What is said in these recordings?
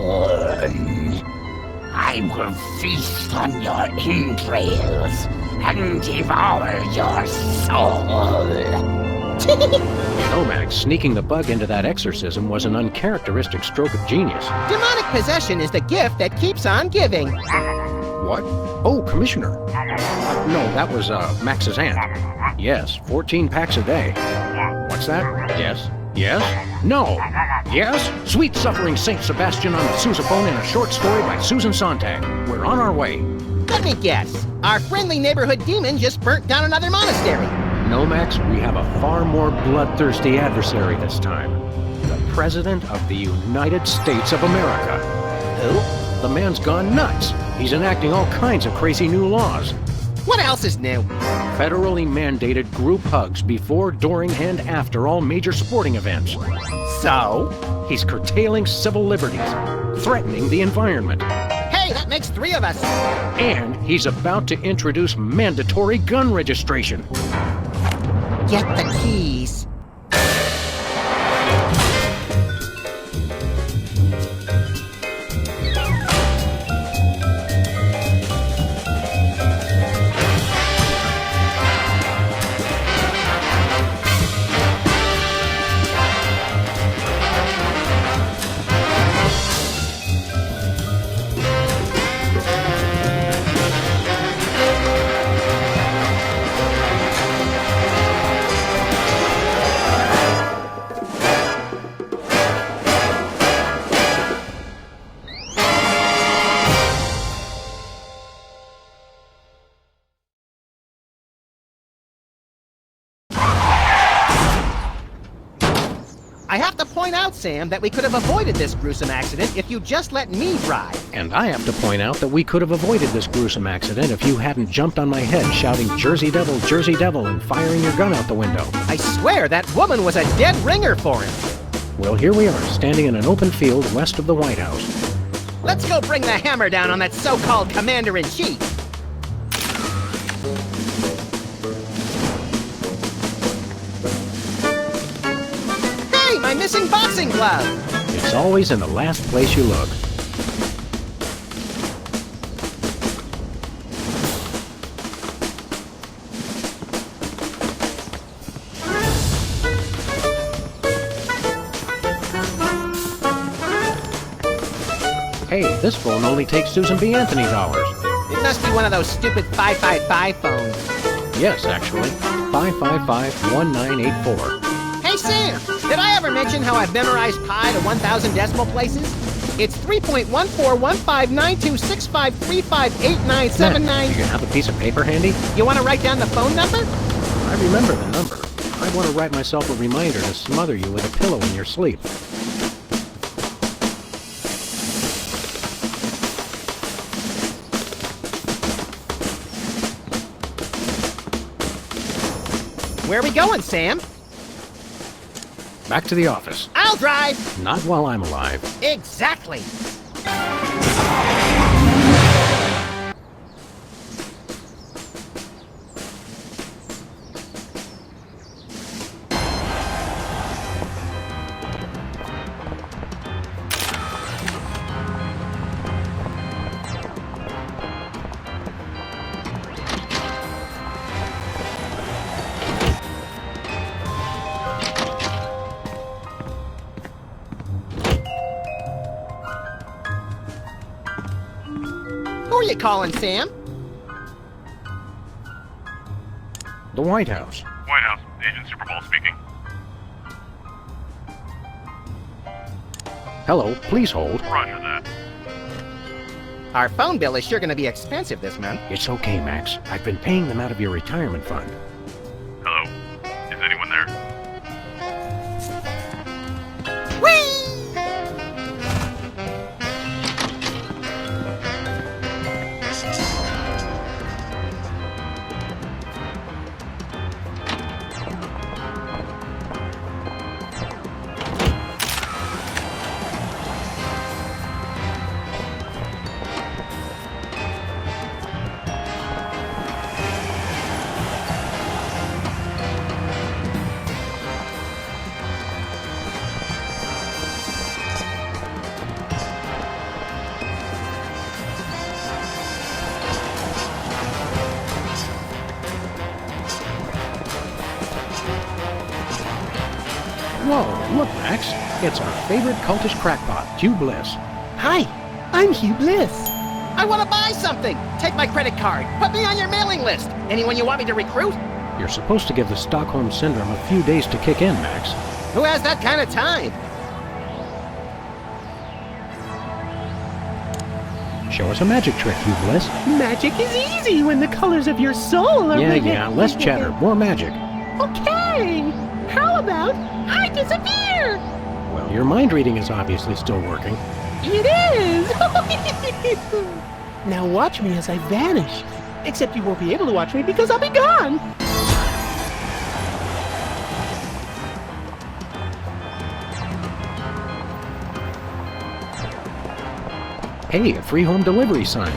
born. I will feast on your entrails and devour your soul. No, Max, sneaking the bug into that exorcism was an uncharacteristic stroke of genius. Demonic possession is the gift that keeps on giving. What? Oh, Commissioner. No, that was, Max's aunt. Yes, 14 packs a day. What's that? Yes. Yes? No. Yes? Sweet suffering Saint Sebastian on the sousaphone in a short story by Susan Sontag. We're on our way. Let me guess. Our friendly neighborhood demon just burnt down another monastery. No, Max, we have a far more bloodthirsty adversary this time. The President of the United States of America. Who? The man's gone nuts. He's enacting all kinds of crazy new laws. What else is new? Federally mandated group hugs before, during, and after all major sporting events. So? He's curtailing civil liberties, threatening the environment. Hey, that makes 3 of us. And he's about to introduce mandatory gun registration. Get the keys. I have to point out, Sam, that we could have avoided this gruesome accident if you just let me drive. And I have to point out that we could have avoided this gruesome accident if you hadn't jumped on my head shouting Jersey Devil, and firing your gun out the window. I swear that woman was a dead ringer for him. Well, here we are, standing in an open field west of the White House. Let's go bring the hammer down on that so-called commander-in-chief. Hey, my missing boxing glove! It's always in the last place you look. Hey, this phone only takes Susan B. Anthony dollars. It must be one of those stupid 555 phones. Yes, actually. 555-1984. Hey, Sam, did I ever mention how I've memorized pi to 1,000 decimal places? It's 3.14159265358979. You have a piece of paper handy? You want to write down the phone number? I remember the number. I want to write myself a reminder to smother you with a pillow in your sleep. Where are we going, Sam? Back to the office. I'll drive! Not while I'm alive. Exactly! Who are you calling, Sam? The White House. White House, Agent Super Bowl speaking. Hello, please hold. Roger that. Our phone bill is sure going to be expensive this month. It's okay, Max. I've been paying them out of your retirement fund. Hello? Is anyone there? Whee! Max. It's our favorite cultist crackpot, Hugh Bliss. Hi, I'm Hugh Bliss. I want to buy something. Take my credit card. Put me on your mailing list. Anyone you want me to recruit? You're supposed to give the Stockholm Syndrome a few days to kick in, Max. Who has that kind of time? Show us a magic trick, Hugh Bliss. Magic is easy when the colors of your soul are... Yeah, less chatter, more magic. Okay, how about I disappear? Well, your mind reading is obviously still working. It is! Now watch me as I vanish. Except you won't be able to watch me because I'll be gone. Hey, a free home delivery sign.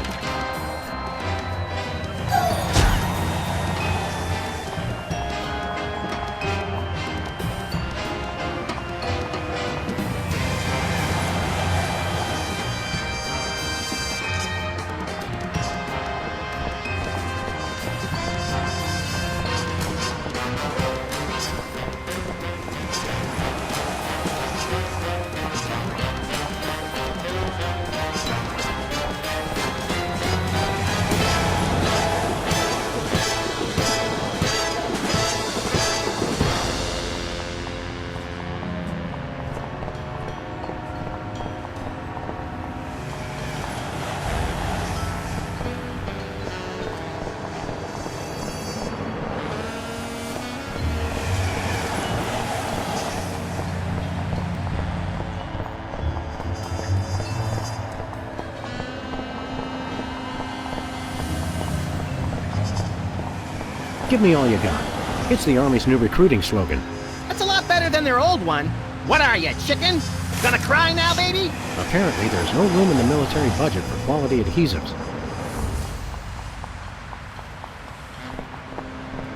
Give me all you got. It's the Army's new recruiting slogan. That's a lot better than their old one. What are you, chicken? Gonna cry now, baby? Apparently, there's no room in the military budget for quality adhesives.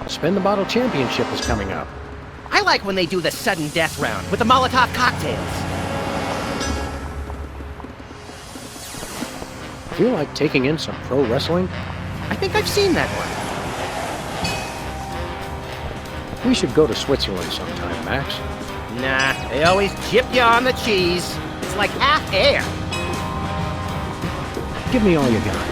Spin the Bottle Championship is coming up. I like when they do the sudden death round with the Molotov cocktails. Feel like taking in some pro wrestling? I think I've seen that one. We should go to Switzerland sometime, Max. Nah, they always jip you on the cheese. It's like half air. Give me all you got.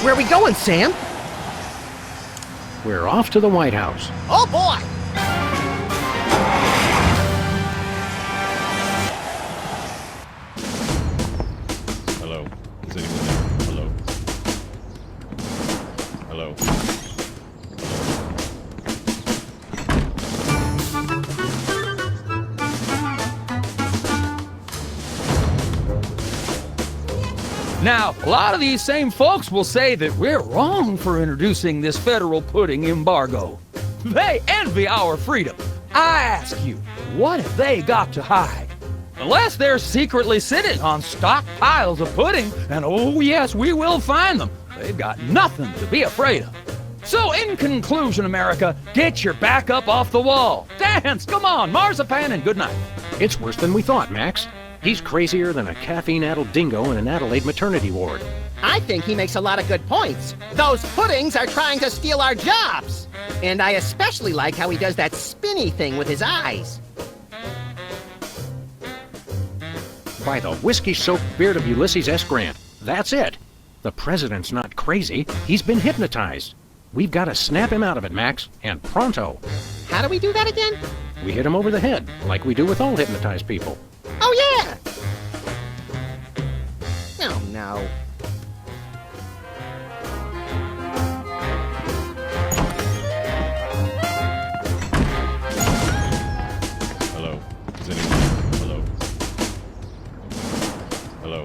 Where are we going, Sam? We're off to the White House. Oh, boy! Hello? Is anyone there? Hello? Hello? Now, a lot of these same folks will say that we're wrong for introducing this federal pudding embargo. They envy our freedom. I ask you, what have they got to hide? Unless they're secretly sitting on stockpiles of pudding, and oh yes, we will find them, they've got nothing to be afraid of. So in conclusion, America, get your back up off the wall. Dance, come on, marzipan, and good night. It's worse than we thought, Max. He's crazier than a caffeine-addled dingo in an Adelaide maternity ward. I think he makes a lot of good points. Those puddings are trying to steal our jobs. And I especially like how he does that spinny thing with his eyes. By the whiskey-soaked beard of Ulysses S. Grant. That's it. The president's not crazy. He's been hypnotized. We've got to snap him out of it, Max, and pronto. How do we do that again? We hit him over the head, like we do with all hypnotized people. Oh, yeah! Oh, no. Hello? Is anyone there? Hello? Hello?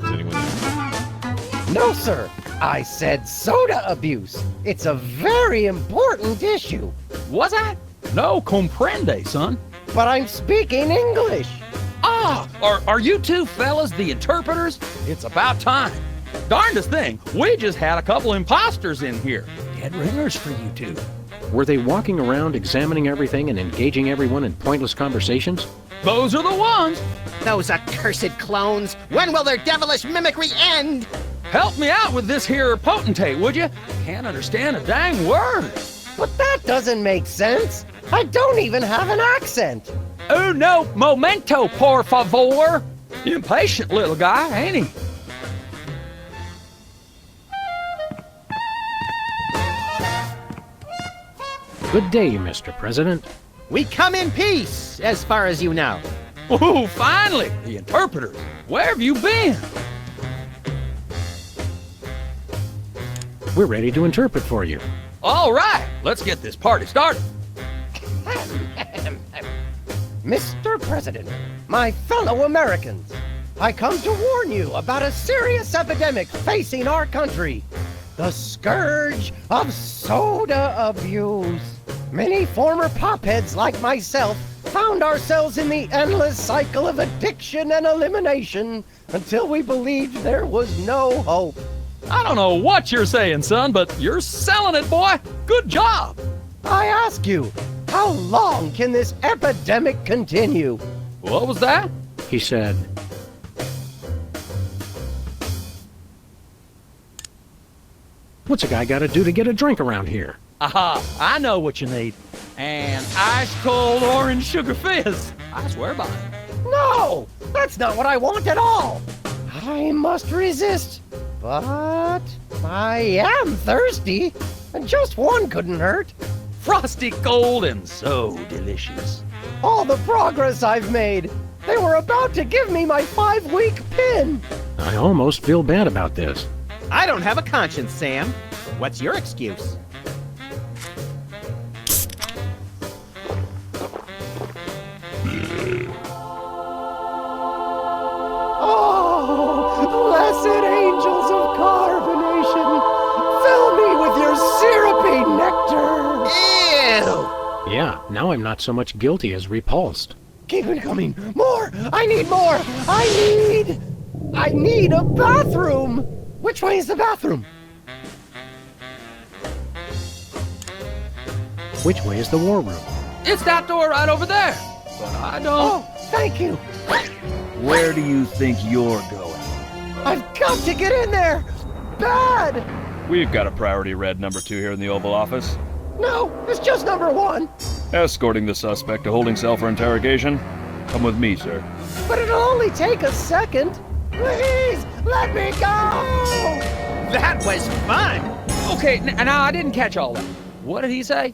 Is anyone there? No, sir. I said soda abuse. It's a very important issue. Was I? No comprende, son. But I'm speaking English. Ah, are you two fellas the interpreters? It's about time. Darndest thing, we just had a couple imposters in here. Dead ringers for you two. Were they walking around examining everything and engaging everyone in pointless conversations? Those are the ones. Those accursed clones. When will their devilish mimicry end? Help me out with this here potentate, would you? Can't understand a dang word. But that doesn't make sense. I don't even have an accent. Uno momento, por favor. Impatient little guy, ain't he? Good day, Mr. President. We come in peace, as far as you know. Ooh, finally, the interpreter. Where have you been? We're ready to interpret for you. All right, let's get this party started. Mr. President, my fellow Americans, I come to warn you about a serious epidemic facing our country. The scourge of soda abuse. Many former popheads like myself found ourselves in the endless cycle of addiction and elimination until we believed there was no hope. I don't know what you're saying, son, but you're selling it, boy. Good job. I ask you, how long can this epidemic continue? What was that? He said, "What's a guy got to do to get a drink around here?" Aha, I know what you need. An ice-cold orange sugar fizz. I swear by it. No, that's not what I want at all. I must resist, but I am thirsty, and just one couldn't hurt. Frosty cold and so delicious. All the progress I've made. They were about to give me my 5-week pin. I almost feel bad about this. I don't have a conscience, Sam. What's your excuse? Oh, blessed angels of carbonation, fill me with your syrupy nectar. Ew! Yeah, now I'm not so much guilty as repulsed. Keep it coming. More. I need more. I need a bathroom. Which way is the bathroom? Which way is the war room? It's that door right over there. But I don't... Oh, thank you. Where do you think you're going? I've got to get in there. Bad. We've got a priority red number 2 here in the Oval Office. No, it's just number 1. Escorting the suspect to holding cell for interrogation. Come with me, sir. But it'll only take a second. Please, let me go. That was fun! Okay, now I didn't catch all that. What did he say?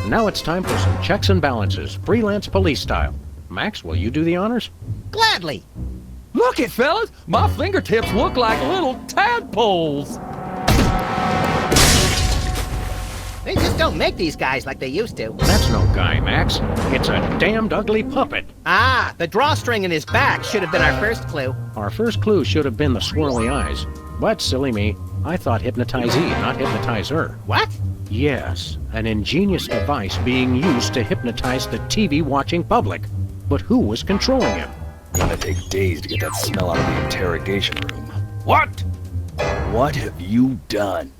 Now it's time for some checks and balances, freelance police style. Max, will you do the honors? Gladly! Look it, fellas! My fingertips look like little tadpoles! They just don't make these guys like they used to. That's no guy, Max. It's a damned ugly puppet. Ah, the drawstring in his back should have been our first clue. Our first clue should have been the swirly eyes. But, silly me, I thought hypnotizee, not hypnotizer. What? Yes, an ingenious device being used to hypnotize the TV-watching public. But who was controlling him? Gonna take days to get that smell out of the interrogation room. What? What have you done?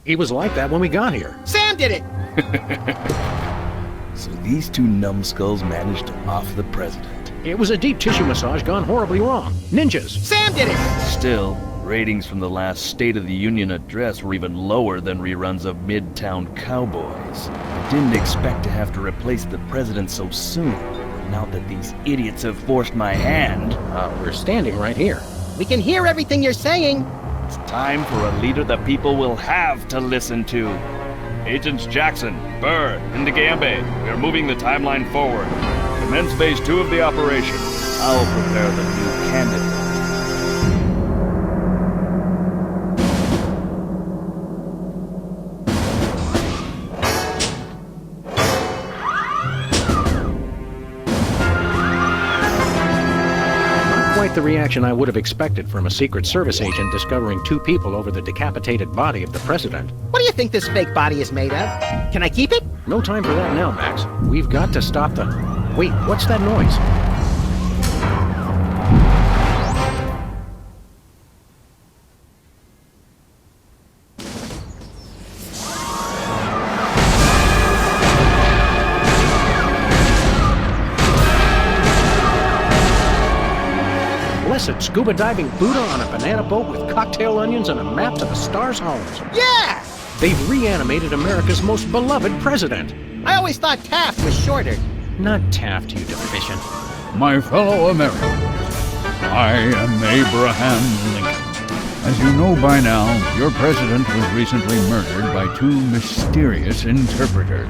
He was like that when we got here. Sam did it! So these two numbskulls managed to off the president. It was a deep tissue massage gone horribly wrong. Ninjas! Sam did it! Still, ratings from the last State of the Union address were even lower than reruns of Midtown Cowboys. I didn't expect to have to replace the president so soon. Now that these idiots have forced my hand, We're standing right here. We can hear everything you're saying. it's time for a leader the people will have to listen to. Agents Jackson, Burr, and DeGambe, we are moving the timeline forward. Commence phase 2 of the operation. I'll prepare the new candidate. quite the reaction I would have expected from a Secret Service agent discovering two people over the decapitated body of the president. What do you think this fake body is made of? Can I keep it? No time for that now, Max. We've got to stop the... Wait, what's that noise? Blessed scuba diving Buddha on a banana boat with cocktail onions and a map to the stars' homes. Yeah! They've reanimated America's most beloved president. I always thought Taft was shorter. Not Taft, you deficient. My fellow Americans, I am Abraham Lincoln. As you know by now, your president was recently murdered by two mysterious interpreters.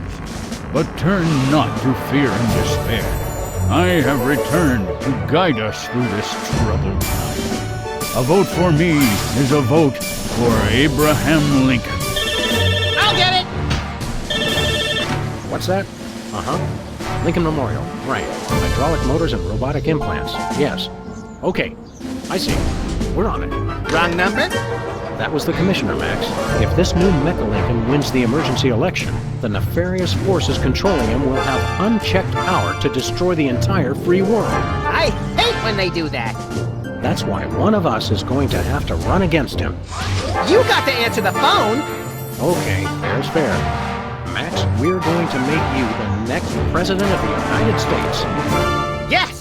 But turn not to fear and despair. I have returned to guide us through this troubled time. A vote for me is a vote for Abraham Lincoln. I'll get it! What's that? Uh-huh. Lincoln Memorial. Right. Hydraulic motors and robotic implants. Yes. Okay. I see. We're on it. Wrong number? That was the commissioner, Max. If this new Mecha Lincoln wins the emergency election, the nefarious forces controlling him will have unchecked power to destroy the entire free world. I hate when they do that. That's why one of us is going to have to run against him. You got to answer the phone. Okay, fair's fair. Max, we're going to make you the next president of the United States. Yes!